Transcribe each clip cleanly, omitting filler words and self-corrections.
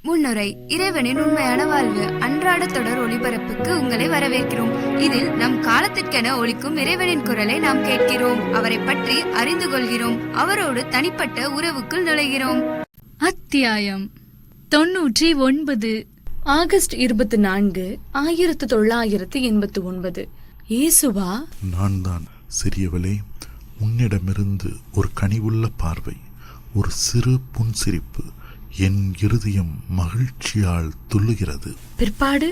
முன்னுரை. இறைவனின் உண்மையான வாழ்வு அன்றாட தொடர் ஒளிபரப்புக்கு உங்களை வரவேற்கிறோம். இதில் நம் காலத்திற்கென ஒலிக்கும் இறைவனின் குரலை நாம் கேட்கிறோம், அவரை பற்றி அறிந்து கொள்கிறோம், அவரோடு தனிப்பட்ட உறவுக்குள் நுழைகிறோம். அத்தியாயம் 99. ஆகஸ்ட் 24, 1989. இயேசுவா, நான் தான் சிறியவளே, உன்னிடமிருந்து ஒரு கனிவுள்ள பார்வை, ஒரு சிறு புன்சிரிப்பு, என் இருதயம் மகிழ்ச்சியால் துள்ளுகிறது. பிற்பாடு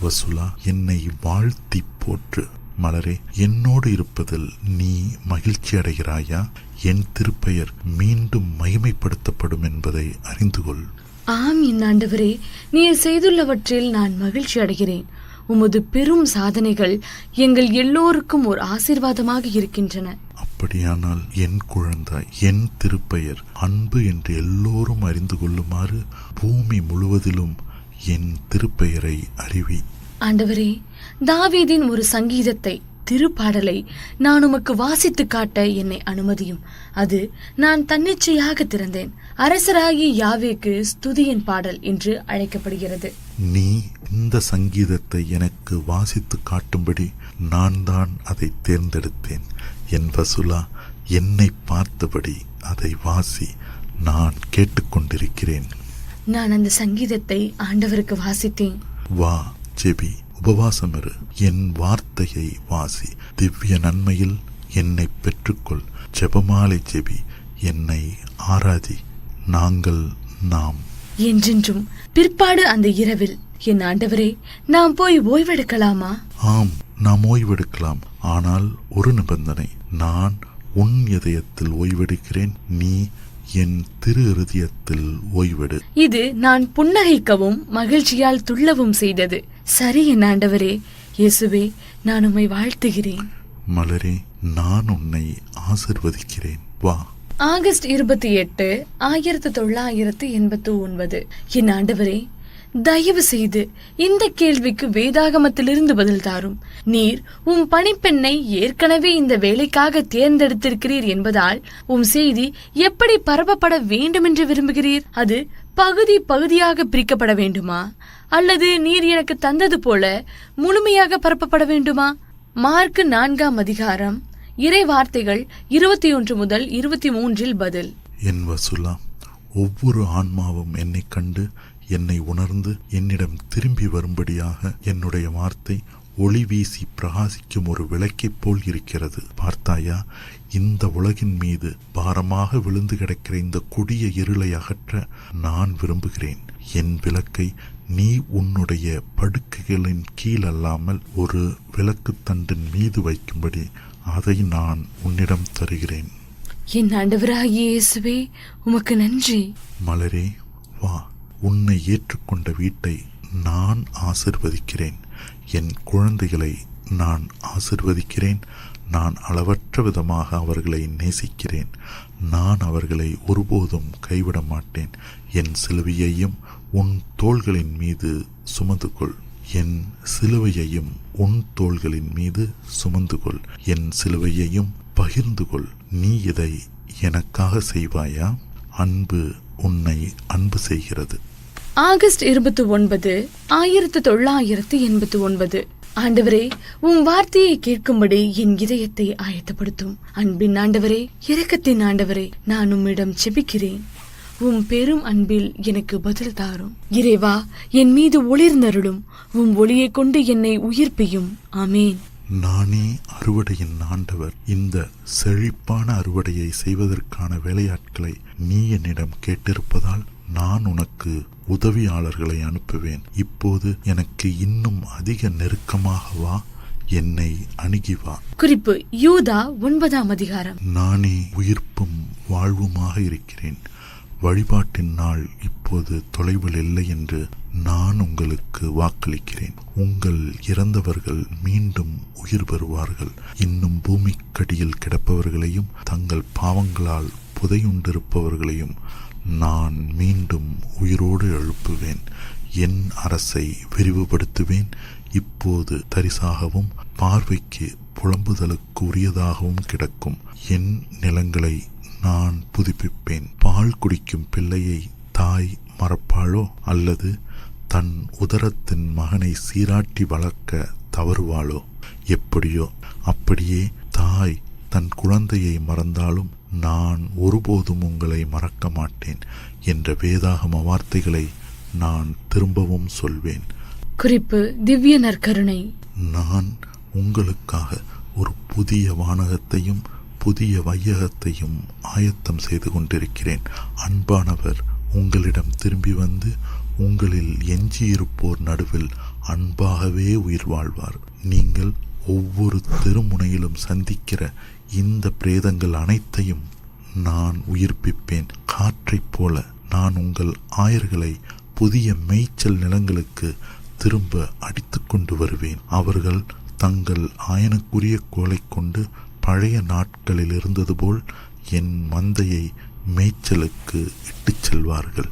வசுலா, என்னை வாழ்த்தி போற்று. மலரே, என்னோடு இருப்பதில் நீ மகிழ்ச்சி அடைகிறாயா? என் திருப்பெயர் மீண்டும் மகிமைப்படுத்தப்படும் என்பதை அறிந்து கொள். ஆம் என் ஆண்டவரே, நீர் செய்துள்ளவற்றில் நான் மகிழ்ச்சி அடைகிறேன். உமது பெரும் சாதனைகள் எங்கள் எல்லோருக்கும் ஒரு ஆசீர்வாதமாக இருக்கின்றன. அப்படியானால் என் குழந்தாய், என் திருப்பெயர் அன்பு என்று எல்லோரும் அறிந்து கொள்ளுமாறு பூமி முழுவதிலும் என் திருப்பெயரை அறிவி. ஆண்டவரே, தாவீதின் ஒரு சங்கீதத்தை, திருப்பாடலை நான் உமக்கு வாசித்து காட்ட என்னை அனுமதியும். அது நான் தன்னிச்சையாக திறந்தேன். அரசராகி யாவேக்கு ஸ்துதியின் பாடல் என்று அழைக்கப்படுகிறது. நீ இந்த சங்கீதத்தை எனக்கு வாசித்து காட்டும்படி நான் தான் அதை தேர்ந்தெடுத்தேன். என் வசுலா, என்னை பார்த்தபடி அதை வாசி, நான் கேட்டுக்கொண்டிருக்கிறேன். நான் அந்த சங்கீதத்தை ஆண்டவருக்கு வாசித்தேன். வா, ஜெபி, உபவாசமிரு, என் வார்த்தையை வாசி, திவ்ய நன்மையில் என்னை பெற்றுக்கொள். ஜெபமாலை ஜெபி, என்னை ஆராதி, நாங்கள் நாம் என்றென்றும். பிற்பாடு அந்த இரவில், என் ஆண்டவரே, நாம் போய் ஓய்வெடுக்கலாமா? ஆம், நாம் ஓய்வெடுக்கலாம். ஆனால் ஒரு நிபந்தனை. நான் உன் இதயத்தில் ஓய்வெடுக்கிறேன், நீ என் திரு இருதயத்தில் ஓய்வெடு. இது நான் புன்னகைக்கவும் மகிழ்ச்சியால் துள்ளவும் செய்தது. சரி என் ஆண்டவரே. இயேசுவே, நான் உம்மை வாழ்த்துகிறேன். மலரே, நான் உன்னை ஆசிர்வதிக்கிறேன். வா. ஆகஸ்ட் 28, 1989. என் ஆண்டவரே, தயவு செய்து இந்த கேள்விக்கு வேதாகமத்திலிருந்து பதில் தாரும். நீர் உம் பணிப்பெண்ணை ஏற்கனவே இந்த வேலைக்காக தேர்ந்தெடுத்திருக்கிறீர் என்பதால் உம் செய்தி எப்படி பரப்பப்பட வேண்டும் என்று விரும்புகிறீர்? அது பகுதி பகுதியாக பிரிக்கப்பட வேண்டுமா, அல்லது நீர் எனக்கு தந்தது போல முழுமையாக பரப்பப்பட வேண்டுமா? மார்க் 4ஆம் அதிகாரம் இறை வார்த்தைகள் 21 முதல் 23 பதில். என் வசுலா, ஒவ்வொரு ஆன்மாவும் என்னை கண்டு என்னை உணர்ந்து என்னிடம் திரும்பி வரும்படியாக என்னுடைய வார்த்தை ஒளி வீசி பிரகாசிக்கும் ஒரு விளக்கைப் போல் இருக்கிறது. பார்த்தாயா, இந்த உலகின் மீது பாரமாக விழுந்து கிடக்கிற இந்த கொடிய இருளை அகற்ற நான் விரும்புகிறேன். என் விளக்கை நீ உன்னுடைய படுக்கைகளின் கீழ் அல்லாமல் ஒரு விளக்கு தண்டின் மீது வைக்கும்படி அதை நான் உன்னிடம் தருகிறேன். என் ஆண்டவராகிய இயேசுவே, உமக்கு நன்றி. மலரே, வா. உன்னை ஏற்றுக்கொண்ட வீட்டை நான் ஆசிர்வதிக்கிறேன். என் குழந்தைகளை நான் ஆசிர்வதிக்கிறேன். நான் அளவற்ற விதமாக அவர்களை நேசிக்கிறேன். நான் அவர்களை ஒருபோதும் கைவிட மாட்டேன். என் சிலுவையையும் உன் தோள்களின் மீது சுமந்து கொள். என் சிலுவையையும் உன் தோள்களின் மீது சுமந்து கொள். என் சிலுவையையும் பகிர்ந்து கொள். நீ இதை எனக்காக செய்வாயா? அன்பு உன்னை அன்பு செய்கிறது. ஆகஸ்ட் 29, 1989. ஆண்டவரே, உம் வார்த்தையை கேட்கும்படி என் இதயத்தை ஆயத்தப்படுத்தும். அன்பின் ஆண்டவரே, இரக்கத்தின் ஆண்டவரே, நான் உம்மிடம் செபிக்கிறேன். உம் பெரும் அன்பில் எனக்கு பதில் தாரும். இறைவா, என் மீது ஒளிர்ந்தருளும். உம் ஒளியை கொண்டு என்னை உயிர்ப்பியும். ஆமேன். நானே அறுவடையின் ஆண்டவர். இந்த செழிப்பான அறுவடையை செய்வதற்கான வேலையாட்களை நீ என்னிடம் கேட்டிருப்பதால் நான் உனக்கு உதவியாளர்களை அனுப்புவேன். இப்போது எனக்கு இன்னும் அதிக நெருக்கமாக வா, என்னை அணுகி வா. குறிப்பு: யூதா 9ஆம் அதிகாரம். நானே உயிர்ப்பும் வாழ்வுமாக இருக்கிறேன். வழிபாட்டின் நாள் இப்போது தொலைவில் இல்லை என்று நான் உங்களுக்கு வாக்களிக்கிறேன். உங்கள் இறந்தவர்கள் மீண்டும் உயிர் பெறுவார்கள். இன்னும் பூமிக்கடியில் கிடப்பவர்களையும் தங்கள் பாவங்களால் புதையுண்டிருப்பவர்களையும் நான் மீண்டும் உயிரோடு எழுப்புவேன். என் அரசை விரிவுபடுத்துவேன். இப்போது தரிசாகவும் பார்வைக்கு புலம்புதலுக்கு உரியதாகவும் கிடக்கும் என் நிலங்களை நான் புதுப்பிப்பேன். பால் குடிக்கும் பிள்ளையை தாய் மறப்பாளோ அல்லது தன் உதரத்தின் மகனை சீராட்டி வளர்க்க தவறுவாளோ? எப்படியோ அப்படியே தாய் தன் குழந்தையை மறந்தாலும் நான் ஒருபோதும் உங்களை மறக்க மாட்டேன் என்ற வேதாகம வார்த்தைகளை நான் திரும்பவும் சொல்வேன். குறிப்பு: திவ்ய நற்கருணை. நான் உங்களுக்காக ஒரு புதிய வானகத்தையும் புதிய வையகத்தையும் ஆயத்தம் செய்து கொண்டிருக்கிறேன். அன்பானவர் உங்களிடம் திரும்பி வந்து உங்களில் எஞ்சியிருப்போர் நடுவில் அன்பாகவே உயிர் வாழ்வார். நீங்கள் ஒவ்வொரு தெருமுனையிலும் சந்திக்கிற இந்த பிரேதங்கள் அனைத்தையும் நான் உயிர்ப்பிப்பேன். காற்றைப் போல நான் உங்கள் ஆயர்களை புதிய மேய்ச்சல் நிலங்களுக்கு திரும்ப அடித்து கொண்டு வருவேன். அவர்கள் தங்கள் ஆயனுக்குரிய கோலை கொண்டு பழைய நாட்களில் இருந்தது போல் என் மந்தையை மேய்ச்சலுக்கு இட்டுச் செல்வார்கள்.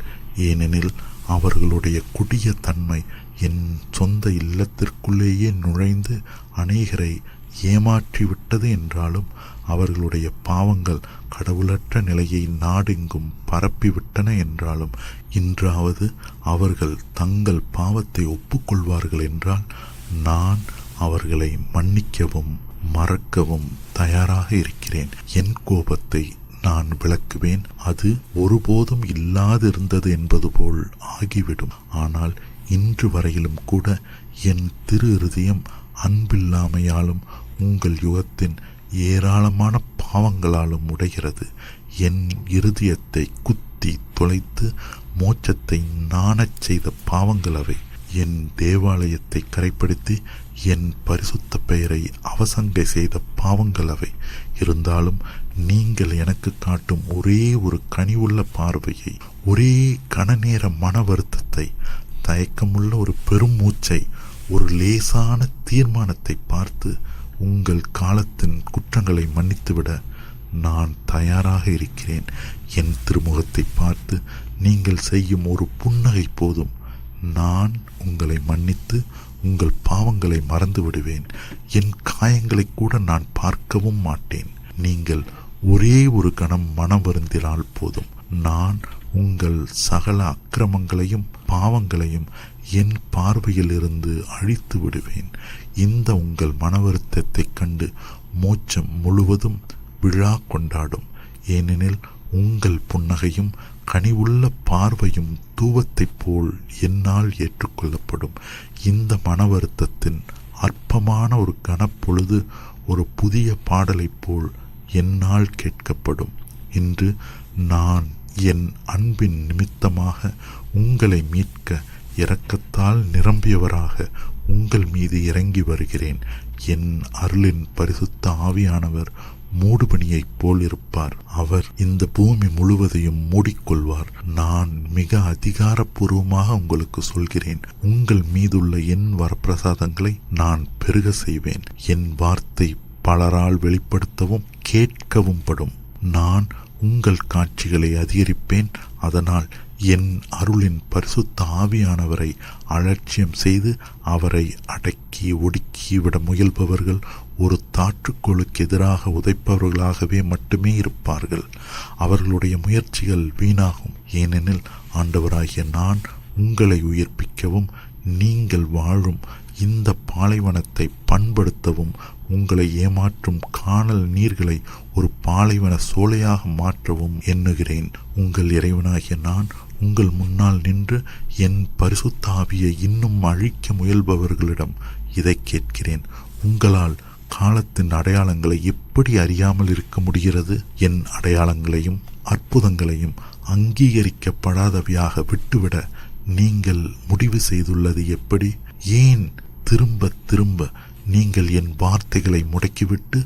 ஏனெனில் அவர்களுடைய கொடிய தன்மை என் சொந்த இல்லத்திற்குள்ளேயே நுழைந்து அநேகரை ஏமாற்றிவிட்டது என்றாலும் அவர்களுடைய பாவங்கள் கடவுளற்ற நிலையை நாடெங்கும் பரப்பிவிட்டன என்றாலும் இன்றாவது அவர்கள் தங்கள் பாவத்தை ஒப்புக்கொள்வார்கள் என்றால் நான் அவர்களை மன்னிக்கவும் மறக்கவும் தயாராக இருக்கிறேன். என் கோபத்தை நான் விளக்குவேன். அது ஒருபோதும் இல்லாதிருந்தது என்பது போல் ஆகிவிடும். ஆனால் இன்று வரையிலும் கூட என் திரு இருதயம் அன்பில்லாமையாலும் உங்கள் யுகத்தின் ஏராளமான பாவங்களாலும் உடைகிறது. என் இருதயத்தை குத்தி தொலைத்து மோட்சத்தை நாணச் செய்த பாவங்கள் அவை. என் தேவாலயத்தை கரைப்படுத்தி என் பரிசுத்த பெயரை அவசங்கை செய்த பாவங்கள் அவை. இருந்தாலும் நீங்கள் எனக்கு காட்டும் ஒரே ஒரு கனிவுள்ள பார்வையை, ஒரே கணநேர மன வருத்தத்தை, தயக்கமுள்ள ஒரு பெரும் மூச்சை, ஒரு லேசான தீர்மானத்தை பார்த்து உங்கள் காலத்தின் குற்றங்களை மன்னித்துவிட நான் தயாராக இருக்கிறேன். என் திருமுகத்தை பார்த்து நீங்கள் செய்யும் ஒரு புன்னகை போதும். நான் உங்களை மன்னித்து உங்கள் பாவங்களை மறந்து விடுவேன். என் காயங்களை கூட நான் பார்க்கவும் மாட்டேன். நீங்கள் ஒரே ஒரு கணம் மனம் வருந்தினால் போதும். நான் உங்கள் சகல அக்கிரமங்களையும் பாவங்களையும் என் பார்வையில் இருந்து அழித்து விடுவேன். இந்த உங்கள் மன வருத்தத்தை கண்டு மோட்சம் முழுவதும் விழா கொண்டாடும். ஏனெனில் உங்கள் புன்னகையும் கனிவுள்ள பார்வையும் தூவத்தைப் போல் என்னால் ஏற்றுக்கொள்ளப்படும். இந்த மன வருத்தத்தின் அற்பமான ஒரு கனப்பொழுது ஒரு புதிய பாடலைப் போல் என்னால் கேட்கப்படும். இன்று நான் என் அன்பின் நிமித்தமாக உங்களை மீட்க இரக்கத்தால் நிரம்பியவராக உங்கள் மீது இறங்கி வருகிறேன். என் அருளின் பரிசுத்த ஆவியானவர் மூடுபனியைப் போல் இருப்பார். அவர் இந்த பூமி முழுவதையும் மூடிக்கொள்வார். நான் மிக அதிகாரப்பூர்வமாக உங்களுக்கு சொல்கிறேன், உங்கள் மீதுள்ள என் வரப்பிரசாதங்களை நான் பெருக செய்வேன். என் வார்த்தை பலரால் வெளிப்படுத்தவும் கேட்கவும் படும். நான் உங்கள் காட்சிகளை அதிகரிப்பேன். அதனால் என் அருளின் பரிசுத்த ஆவியானவரை அலட்சியம் செய்து அவரை அடக்கி ஒடுக்கி விட முயல்பவர்கள் ஒரு தாற்றுக்கோளுக்கு எதிராக உதைப்பவர்களாகவே மட்டுமே இருப்பார்கள். அவர்களுடைய முயற்சிகள் வீணாகும். ஏனெனில் ஆண்டவராகிய நான் உங்களை உயிர்ப்பிக்கவும் நீங்கள் வாழும் இந்த பாலைவனத்தை பண்படுத்தவும் உங்களை ஏமாற்றும் கானல் நீர்களை ஒரு பாலைவன சோலையாக மாற்றவும் எண்ணுகிறேன். உங்கள் இறைவனாகிய நான் உங்கள் முன்னால் நின்று என் பரிசுத்த ஆவியை இன்னும் அழிக்க முயல்பவர்களிடம் இதை கேட்கிறேன். உங்களால் காலத்தின் அடையாளங்களை எப்படி அறியாமல் இருக்க முடிகிறது? என் அடையாளங்களையும் அற்புதங்களையும் அங்கீகரிக்கப்படாதவையாக விட்டுவிட நீங்கள் முடிவு செய்துள்ளது எப்படி? ஏன் திரும்ப திரும்ப நீங்கள் என் வார்த்தைகளை முடக்கிவிட்டு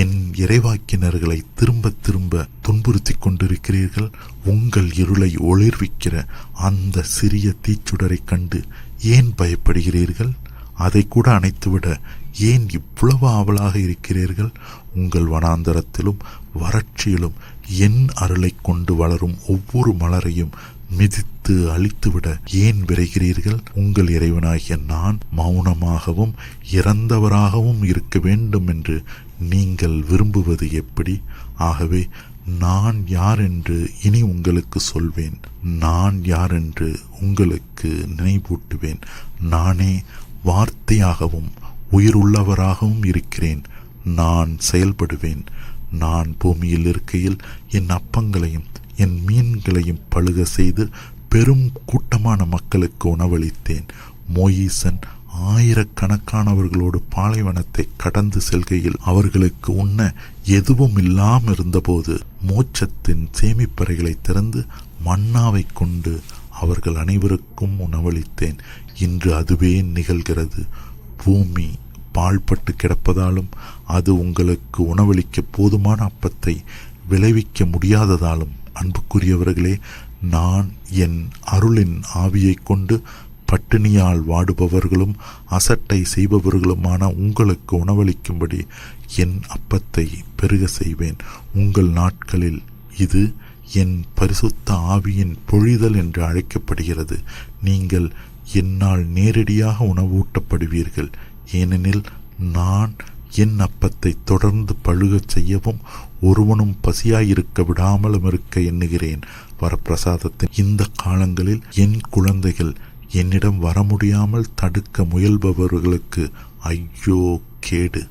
என் இறைவாக்கினர்களை திரும்ப திரும்ப துன்புறுத்தி கொண்டிருக்கிறீர்கள்? உங்கள் இருளை ஒளிர்விக்கிற அந்த சிறிய தீச்சுடரை கண்டு ஏன் பயப்படுகிறீர்கள்? அதை கூட அணைத்துவிட ஏன் இவ்வளவு ஆவலாக இருக்கிறீர்கள்? உங்கள் வனாந்தரத்திலும் வறட்சியிலும் என் அருளை கொண்டு வளரும் ஒவ்வொரு மலரையும் மிதித்து அழித்துவிட ஏன் விரைகிறீர்கள்? உங்கள் இறைவனாகிய நான் மௌனமாகவும் இறந்தவராகவும் இருக்க வேண்டும் என்று நீங்கள் விரும்புவது எப்படி? ஆகவே நான் யார் என்று இனி உங்களுக்கு சொல்வேன். நான் யார் என்று உங்களுக்கு நினைவூட்டுவேன். நானே வார்த்தையாகவும் உயிருள்ளவராகவும் இருக்கிறேன். நான் செயல்படுவேன். நான் பூமியில் இருக்கையில் என் அப்பங்களையும் என் மீன்களையும் பழுக செய்து பெரும் கூட்டமான மக்களுக்கு உணவளித்தேன். மோயிசன் ஆயிரக்கணக்கானவர்களோடு பாலைவனத்தை கடந்து செல்கையில் அவர்களுக்கு உண்ண எதுவும் இல்லாமல் இருந்தபோது மோட்சத்தின் சேமிப்பறைகளை திறந்து மன்னாவை கொண்டு அவர்கள் அனைவருக்கும் உணவளித்தேன். இன்று அதுவே நிகழ்கிறது. பூமி பாழ்பட்டு கிடப்பதாலும் அது உங்களுக்கு உணவளிக்க போதுமான அப்பத்தை விளைவிக்க முடியாததாலும் அன்புக்குரியவர்களே, நான் என் அருளின் ஆவியை கொண்டு பட்டினியால் வாடுபவர்களும் அசட்டை செய்பவர்களுமான உங்களுக்கு உணவளிக்கும்படி என் அப்பத்தை பெருக செய்வேன். உங்கள் நாட்களில் இது என் பரிசுத்த ஆவியின் பொழிதல் என்று அழைக்கப்படுகிறது. நீங்கள் என்னால் நேரடியாக உணவூட்டப்படுவீர்கள். ஏனெனில் நான் என் அப்பத்தை தொடர்ந்து பழுகச் செய்யவும் ஒருவனும் பசியாயிருக்க விடாமலும் இருக்க எண்ணுகிறேன். வரப்பிரசாதத்தின் இந்த காலங்களில் என் குழந்தைகள் என்னிடம் வர முடியாமல் தடுக்க முயல்பவர்களுக்கு ஐயோ கேடு.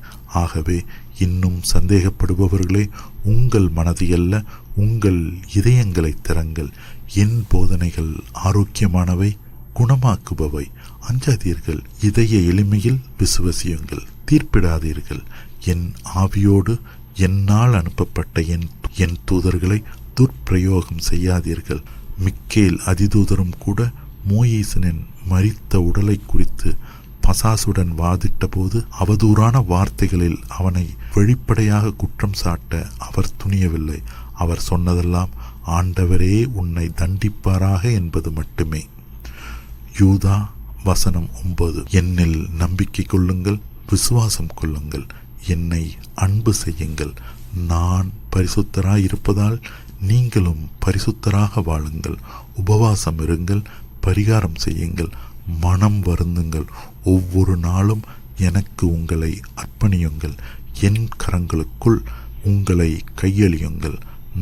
ஆகவே இன்னும் சந்தேகப்படுபவர்களே, உங்கள் மனதையல்ல உங்கள் இதயங்களை திறங்கள். என் போதனைகள் ஆரோக்கியமானவை, குணமாக்குபவை. அஞ்சாதீர்கள். இதய எளிமையில் விசுவசியுங்கள். தீர்ப்பிடாதீர்கள். என் ஆவியோடு என்னால் அனுப்பப்பட்ட என் தூதர்களை துர்ப்பிரயோகம் செய்யாதீர்கள். மிக்கேல் அதிதூதரும் கூட மோயிசனின் மரித்த உடலை குறித்து பசாசுடன் வாதிட்ட போது அவதூறான வார்த்தைகளில் அவனை வெளிப்படையாக குற்றம் சாட்ட அவர் துணியவில்லை. அவர் சொன்னதெல்லாம் ஆண்டவரே உன்னை தண்டிப்பாராக என்பது மட்டுமே. யூதா வசனம் 9. என்னில் நம்பிக்கை கொள்ளுங்கள், விசுவாசம் கொள்ளுங்கள், என்னை அன்பு செய்யுங்கள். நான் பரிசுத்தராயிருப்பதால் நீங்களும் பரிசுத்தராக வாழுங்கள். உபவாசம் இருங்கள், பரிகாரம் செய்யுங்கள், மனம் வருந்துங்கள். ஒவ்வொரு நாளும் எனக்கு உங்களை அர்ப்பணியுங்கள். என் கரங்களுக்குள் உங்களை கையளியுங்கள்.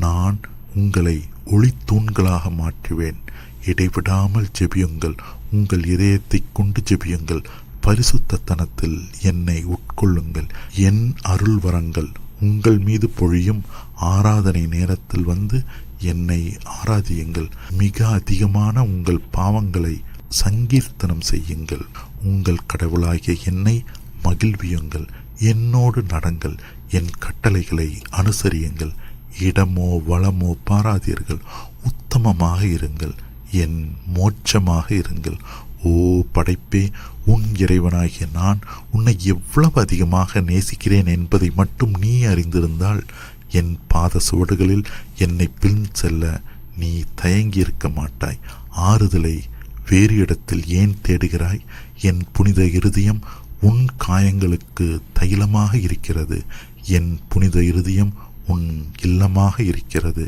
நான் உங்களை ஒளித்தூண்களாக மாற்றுவேன். இடைவிடாமல் ஜெபியுங்கள். உங்கள் இதயத்தை கொண்டு ஜெபியுங்கள். பரிசுத்தத்தனத்தில் என்னை உட்கொள்ளுங்கள். என் அருள் வரங்கள் உங்கள் மீது பொழியும். ஆராதனை நேரத்தில் வந்து என்னை ஆராதியுங்கள். மிக அதிகமான உங்கள் பாவங்களை சங்கீர்த்தனம் செய்யுங்கள். உங்கள் கடவுளாகிய என்னை மகிழ்வியுங்கள். என்னோடு நடங்கள். என் கட்டளைகளை அனுசரியுங்கள். இடமோ வளமோ பாராதீர்கள். உத்தமமாக இருங்கள். என் மோட்சமாக இருங்கள். ஓ படைப்பே, உன் இறைவனாகிய நான் உன்னை எவ்வளவு அதிகமாக நேசிக்கிறேன் என்பதை மட்டும் நீ அறிந்திருந்தால் என் பாத சுவடுகளில் என்னை பின் செல்ல நீ தயங்கியிருக்க மாட்டாய். ஆறுதலை வேறு இடத்தில் ஏன் தேடுகிறாய்? என் புனித இருதயம் உன் காயங்களுக்கு தைலமாக இருக்கிறது. என் புனித இருதயம் உன் இல்லமாக இருக்கிறது.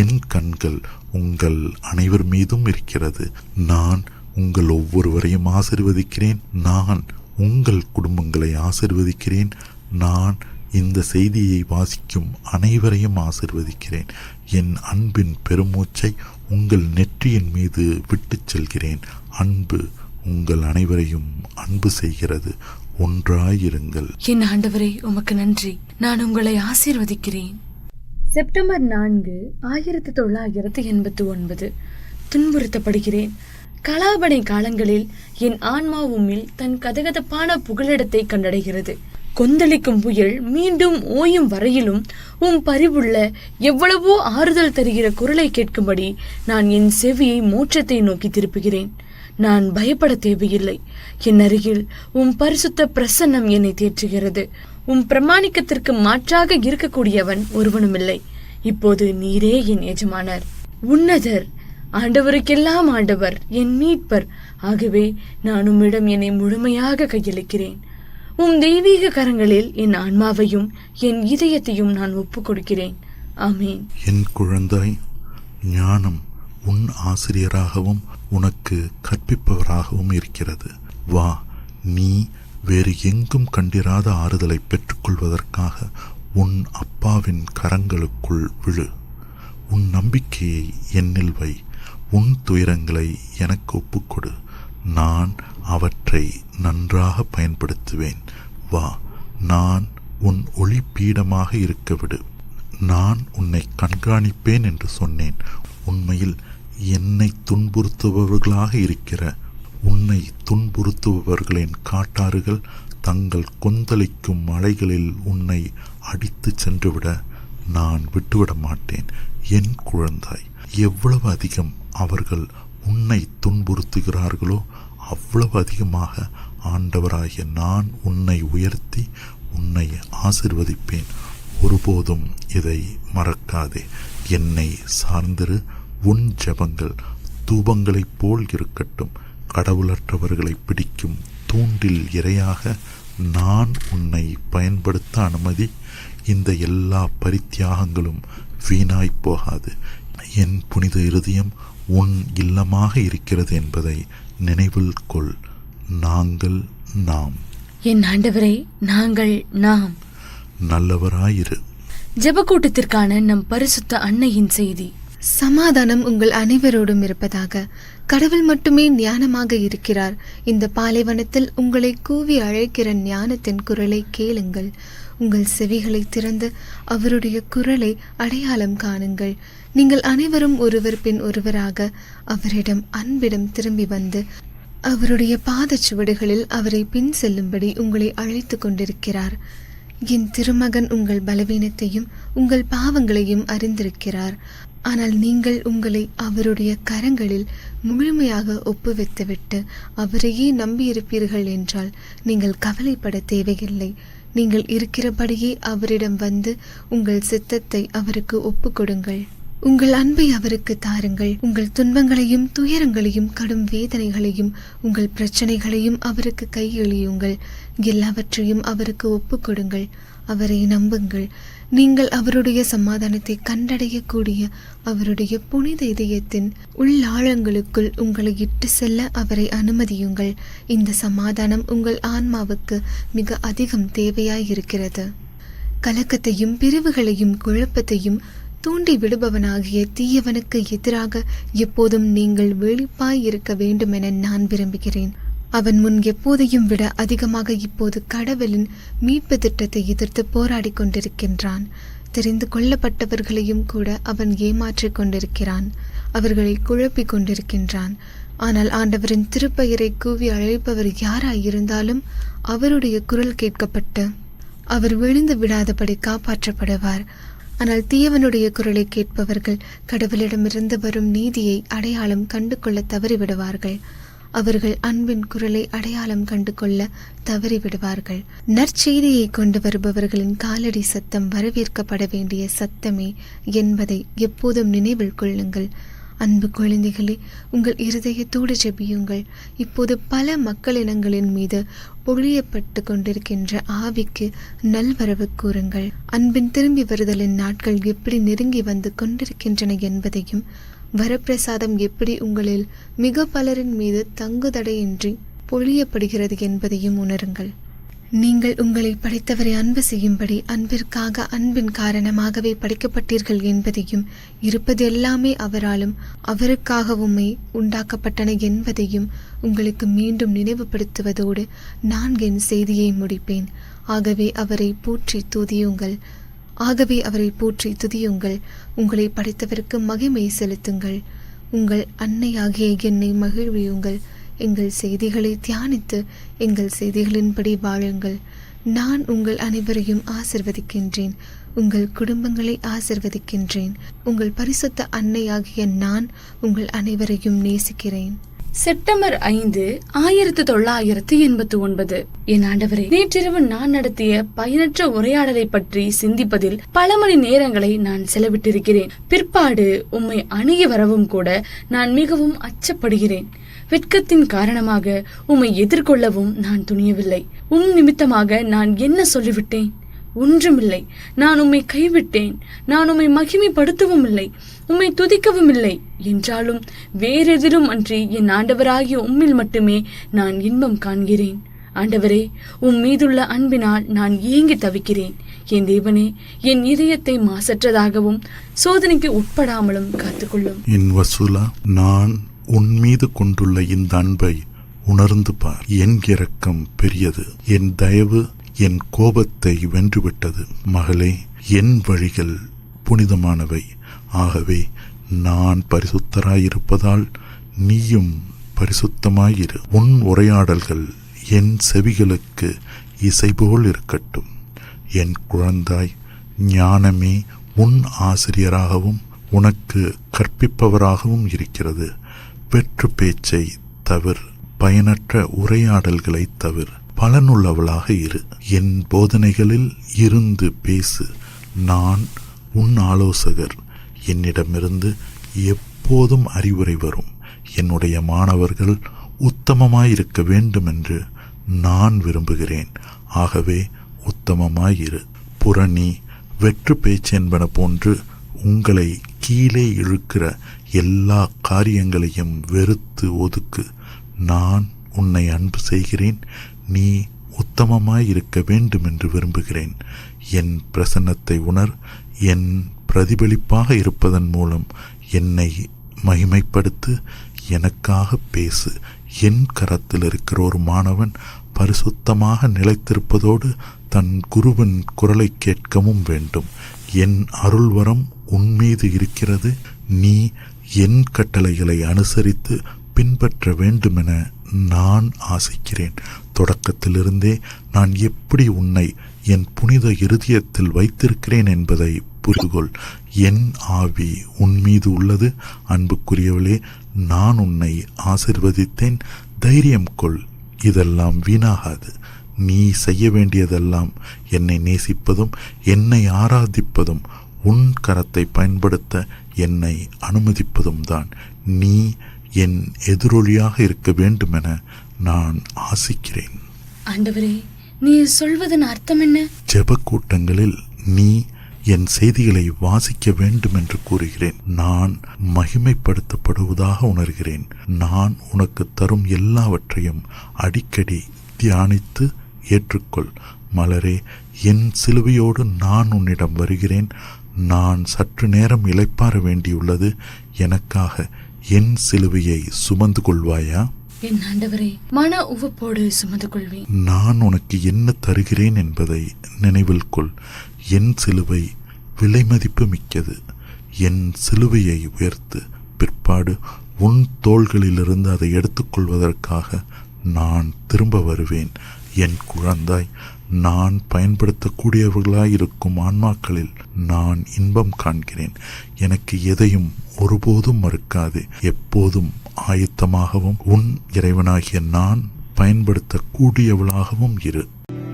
என் கண்கள் உங்கள் அனைவர் மீதும் இருக்கிறது. நான் உங்கள் ஒவ்வொருவரையும் ஆசீர்வதிக்கிறேன். நான் உங்கள் குடும்பங்களை ஆசீர்வதிக்கிறேன். நான் இந்த செய்தியை வாசிக்கும் அனைவரையும் ஆசீர்வதிக்கிறேன். என் அன்பின் பெருமூச்சை உங்கள் நெற்றியின் மீது விட்டுச் செல்கிறேன். அன்பு உங்கள் அனைவரையும் அன்பு செய்கிறது. ஒன்றாயிருங்கள். என் ஆண்டவரே, உமக்கு நன்றி. நான் உங்களை ஆசீர்வதிக்கிறேன். செப்டம்பர் 4, 1989. துன்புறுத்தப்படுகிறேன். கலாபனை காலங்களில் என் ஆன்மா உம்மில் தன் கதகதப்பான புகலிடத்தை கண்டடைகிறது. கொந்தளிக்கும் புயல் மீண்டும் ஓயும் வரையிலும் உம் பரிவுள்ள எவ்வளவோ ஆறுதல் தருகிற குரலை கேட்கும்படி நான் என் செவியை மோட்சத்தை நோக்கி திருப்புகிறேன். நான் பயப்பட தேவையில்லை. என் அருகில் உம் பரிசுத்த பிரசன்னம் என்னை தேற்றுகிறது. உம் பிரமாணிக்கத்திற்கு மாற்றாக இருக்கக்கூடியவன் ஒருவனுமில்லை. இப்போது நீரே என் எஜமானர், உன்னதர், ஆண்டவருக்கெல்லாம் ஆண்டவர், என் மீட்பர். ஆகவே நான் உம்மிடம் என்னை முழுமையாக கையளிக்கிறேன். உம் தெய்வீக கரங்களில் என் ஆன்மாவையும் என் இதயத்தையும் நான் ஒப்புக் கொடுக்கிறேன். ஆமீன். என் குழந்தாய், ஞானம் உன் ஆசிரியராகவும் உனக்கு கற்பிப்பவராகவும் இருக்கிறது. வா, நீ வேறு எங்கும் கண்டிராத ஆறுதலை பெற்றுக்கொள்வதற்காக உன் அப்பாவின் கரங்களுக்குள் விழு. உன் நம்பிக்கையை என்னில் வை. உன் துயரங்களை எனக்கு ஒப்புக்கொடு. நான் அவற்றை நன்றாக பயன்படுத்துவேன். வா, நான் உன் ஒளிப்பீடமாக இருக்க விடு. நான் உன்னை கண்காணிப்பேன் என்று சொன்னேன். உண்மையில் என்னை துன்புறுத்துபவர்களாக இருக்கிற உன்னை துன்புறுத்துபவர்களின் காட்டாறுகள் தங்கள் கொந்தளிக்கும் மலைகளில் உன்னை அடித்து சென்றுவிட நான் விட்டுவிட மாட்டேன். என் குழந்தாய், எவ்வளவு அதிகம் அவர்கள் உன்னை துன்புறுத்துகிறார்களோ அவ்வளவு அதிகமாக ஆண்டவராகிய நான் உன்னை உயர்த்தி உன்னை ஆசிர்வதிப்பேன். ஒருபோதும் இதை மறக்காதே. என்னை சார்ந்திரு. உன் ஜெபங்கள் தூபங்களைப் போல் இருக்கட்டும். கடவுளற்றவர்களை பிடிக்கும் தூண்டில் இரையாக நான் உன்னை பயன்படுத்த அனுமதி. இந்த எல்லா பரித்தியாகங்களும் வீணாய் போகாது. என் புனித இருதயம் உன் இல்லமாக இருக்கிறது என்பதை நினைவில் கொள். நாங்கள் நாம். என் ஆண்டவரே, நாங்கள் நாம். நல்லவராயிரு. ஜெபக்கூட்டத்திற்கான நம் பரிசுத்த அன்னையின் செய்தி. சமாதானம் உங்கள் அனைவரோடும் இருப்பதாக. கடவுள் மட்டுமே ஞானமாக இருக்கிறார். இந்த பாலைவனத்தில் உங்களை கூவி அழைக்கிற ஞானத்தின் குரலை கேளுங்கள். உங்கள் செவிகளை திறந்து அவருடைய குரலை அடையாளம் காணுங்கள். நீங்கள் அனைவரும் ஒருவர் பின் ஒருவராக அவரிடம் அன்பிடம் திரும்பி வந்து அவருடைய பாதச்சுவடுகளில் அவரை பின் செல்லும்படி உங்களை அழைத்து கொண்டிருக்கிறார். என் திருமகன் உங்கள் பலவீனத்தையும் உங்கள் பாவங்களையும் அறிந்திருக்கிறார். ஆனால் நீங்கள் உங்களை அவருடைய கரங்களில் முழுமையாக ஒப்புவித்துவிட்டு அவரையே நம்பியிருப்பீர்கள் என்றால் நீங்கள் கவலைப்பட தேவையில்லை. நீங்கள் இருக்கிறபடியே அவரிடம் வந்து உங்கள் சித்தத்தை அவருக்கு ஒப்புக்கொடுங்கள். உங்கள் அன்பை அவருக்கு தாருங்கள். உங்கள் துன்பங்களையும் துயரங்களையும் கடும் வேதனைகளையும் உங்கள் பிரச்சனைகளையும் அவருக்கு கையெழியுங்கள். எல்லாவற்றையும் அவருக்கு ஒப்புக்கொடுங்கள். அவரை நம்புங்கள். நீங்கள் அவருடைய சமாதானத்தை கண்டடையக்கூடிய அவருடைய புனித இதயத்தின் உள்ளாழங்களுக்குள் உங்களை இட்டு செல்ல அவரை அனுமதியுங்கள். இந்த சமாதானம் உங்கள் ஆன்மாவுக்கு மிக அதிகம் தேவையாயிருக்கிறது. கலக்கத்தையும் பிரிவுகளையும் குழப்பத்தையும் தூண்டி விடுபவனாகிய தீயவனுக்கு எதிராக எப்போதும் நீங்கள் வெளிப்பாய் இருக்க வேண்டும் என நான் விரும்புகிறேன். அவன் முன் எப்போதையும் விட அதிகமாக இப்போது கடவுளின் மீட்பு திட்டத்தை எதிர்த்து போராடி கொண்டிருக்கின்றான். தெரிந்து கொள்ளப்பட்டவர்களையும் கூட அவன் ஏமாற்றிக் கொண்டிருக்கிறான். அவர்களை குழப்பிக் கொண்டிருக்கின்றான். ஆனால் ஆண்டவரின் திருப்பெயரை கூவி அழைப்பவர் யாராயிருந்தாலும் அவருடைய குரல் கேட்கப்பட்டு அவர் விழுந்து விடாதபடி காப்பாற்றப்படுவார். ஆனால் தீயவனுடைய குரலை கேட்பவர்கள் கடவுளிடமிருந்து வரும் நீதியை அடையாளம் கண்டு கொள்ள தவறிவிடுவார்கள். அவர்கள் அன்பின் குரலை அடையாளம் கண்டு கொள்ள தவறிவிடுவார்கள். நற்செய்தியை கொண்டு வருபவர்களின் காலடி சத்தம் வரவேற்கப்பட வேண்டிய சத்தமே என்பதை எப்போதும் நினைவில் கொள்ளுங்கள். அன்பு குழந்தைகளே, உங்கள் இருதயத்தோடு ஜெபியுங்கள். இப்போது பல மக்களினங்களின் மீது பொழியப்பட்டு கொண்டிருக்கின்ற ஆவிக்கு நல்வரவு கூறுங்கள். அன்பின் திரும்பி வருதலின் நாட்கள் எப்படி நெருங்கி வந்து கொண்டிருக்கின்றன என்பதையும் வரப்பிரசாதம் எப்படி உங்களில் மிக பலரின் மீது தங்குதடையின்றி பொழியப்படுகிறது என்பதையும் உணருங்கள். நீங்கள் உங்களை படைத்தவரை அன்பு செய்யும்படி அன்பிற்காக அன்பின் காரணமாகவே படைக்கப்பட்டீர்கள் என்பதையும் இருப்பது எல்லாமே அவராலும் அவருக்காகவுமே உண்டாக்கப்பட்டன என்பதையும் உங்களுக்கு மீண்டும் நினைவுபடுத்துவதோடு நான் என் செய்தியை முடிப்பேன். ஆகவே அவரை போற்றி துதியுங்கள். உங்களை படைத்தவருக்கு மகிமை செலுத்துங்கள். உங்கள் அன்னையாகிய என்னை மகிழ்வியுங்கள். எங்கள் செய்திகளை தியானித்து எங்கள் செய்திகளின்படி வாழுங்கள். நான் உங்கள் அனைவரையும் ஆசிர்வதிக்கின்றேன். உங்கள் குடும்பங்களை ஆசிர்வதிக்கின்றேன். உங்கள் பரிசுத்த அன்னையாகிய நான் உங்கள் அனைவரையும் நேசிக்கிறேன். செப்டம்பர் 5, 1989. என் ஆண்டவரே, நேற்றிரவு நான் நடத்திய பயனற்ற உரையாடலை பற்றி சிந்திப்பதில் பல மணி நேரங்களை நான் செலவிட்டிருக்கிறேன். பிற்பாடு உம்மை அணுகி வரவும் கூட நான் மிகவும் அச்சப்படுகிறேன். வெட்கத்தின் காரணமாக உம்மை எதிர்கொள்ளவும் நான் துணியவில்லை. நிமித்தமாக நான் என்ன சொல்லிவிட்டேன்? ஒன்றுமில்லை. நான் உம்மை கைவிட்டேன். நான் உம்மை மகிமைப்படுத்தவும் இல்லை, உம்மை துதிக்கவும் இல்லை. என்றாலும் வேறெதிலும் அன்றி என் ஆண்டவராகிய உம்மில் மட்டுமே நான் இன்பம் காண்கிறேன். ஆண்டவரே, உம் மீதுள்ள அன்பினால் நான் ஏங்கி தவிக்கிறேன். என் தேவனே, என் இதயத்தை மாசற்றதாகவும் சோதனைக்கு உட்படாமலும் காத்துக்கொள்ளும். என் வசூலா, நான் உன் மீது கொண்டுள்ள இந்த அன்பை உணர்ந்து பார். என் இரக்கம் பெரியது, என் தயவு என் கோபத்தை வென்றுவிட்டது. மகளே, என் வழிகள் புனிதமானவை. ஆகவே நான் பரிசுத்தராயிருப்பதால் நீயும் பரிசுத்தமாயிரு. உன் உரையாடல்கள் என் செவிகளுக்கு இசைபோல் இருக்கட்டும். என் குழந்தாய், ஞானமே உன் ஆசிரியராகவும் உனக்கு கற்பிப்பவராகவும் இருக்கிறது. வெற்று பேச்சை தவிர, பயனற்ற உரையாடல்களை தவிர, பலனுள்ளவளாக இரு. என் போதனைகளில் இருந்து பேசு. நான் உன் ஆலோசகர். என்னிடமிருந்து எப்போதும் அறிவுரை வரும். என்னுடைய மாணவர்கள் உத்தமமாயிருக்க வேண்டுமென்று நான் விரும்புகிறேன். ஆகவே உத்தமமாயிரு. புரணி, வெற்று பேச்சு என்பன போன்று உங்களை கீழே இழுக்கிற எல்லா காரியங்களையும் வெறுத்து ஒதுக்கு. நான் உன்னை அன்பு செய்கிறேன். நீ உத்தமமாயிருக்க வேண்டுமென்று விரும்புகிறேன். என் பிரசன்னத்தை உணர். என் பிரதிபலிப்பாக இருப்பதன் மூலம் என்னை மகிமைப்படுத்து. எனக்காக பேசு. என் கரத்தில் இருக்கிற ஒரு மாணவன் பரிசுத்தமாக நிலைத்திருப்பதோடு தன் குருவின் குரலை கேட்கவும் வேண்டும். என் அருள்வரம் உன்மீது இருக்கிறது. நீ என் கட்டளைகளை அனுசரித்து பின்பற்ற வேண்டுமென நான் ஆசைக்கிறேன். தொடக்கத்திலிருந்தே நான் எப்படி உன்னை என் புனித இருதயத்தில் வைத்திருக்கிறேன் என்பதை புரிந்துகொள். என் ஆவி உன்மீது உள்ளது. அன்புக்குரியவளே, நான் உன்னை ஆசிர்வதித்தேன். தைரியம் கொள். இதெல்லாம் வீணாகாது. நீ செய்ய வேண்டியதெல்லாம் என்னை நேசிப்பதும் என்னை ஆராதிப்பதும் உன் கரத்தை பயன்படுத்த என்னை அனுமதிப்பதும் தான். நீ என் எதிரொலியாக இருக்க வேண்டுமென நான் ஆசிக்கிறேன். ஆண்டவரே, நீ சொல்வதன் அர்த்தம் என்ன? ஜெப கூட்டங்களில் நீ என் செய்திகளை வாசிக்க வேண்டும் என்று கூறுகிறேன். நான் மகிமைப்படுத்தப்படுவதாக உணர்கிறேன். நான் உனக்கு தரும் எல்லாவற்றையும் அடிக்கடி தியானித்து ஏற்றுக்கொள். மலரே, என் சிலுவையோடு நான் உன்னிடம் வருகிறேன். நான் சற்று நேரம் இளைப்பாற வேண்டியுள்ளது. எனக்காக என் சிலுவையை சுமந்து கொள்வாயா? என் ஆண்டவரே, மன உவப்போடு சுமந்து கொள்வேன். நான் உனக்கு என்ன தருகிறேன் என்பதை நினைவில் கொள். என் சிலுவை விலை மதிப்பு மிக்கது. என் சிலுவையை உயர்த்து. பிற்பாடு உன் தோள்களிலிருந்து அதை எடுத்துக்கொள்வதற்காக நான் திரும்ப வருவேன். என் குழந்தாய், நான் பயன்படுத்தக்கூடியவர்களாயிருக்கும் ஆன்மாக்களில் நான் இன்பம் காண்கிறேன். எனக்கு எதையும் ஒருபோதும் மறுக்காதே. எப்போதும் ஆயத்தமாகவும் உன் இறைவனாகிய நான் பயன்படுத்தக்கூடியவளாகவும் இரு.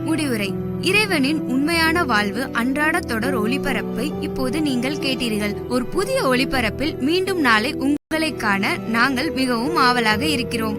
முடிவுரை. இறைவனின் உண்மையான வாழ்வு அன்றாட தொடர் ஒளிபரப்பை இப்போது நீங்கள் கேட்டீர்கள். ஒரு புதிய ஒளிபரப்பில் மீண்டும் நாளை உங்களை காண நாங்கள் மிகவும் ஆவலாக இருக்கிறோம்.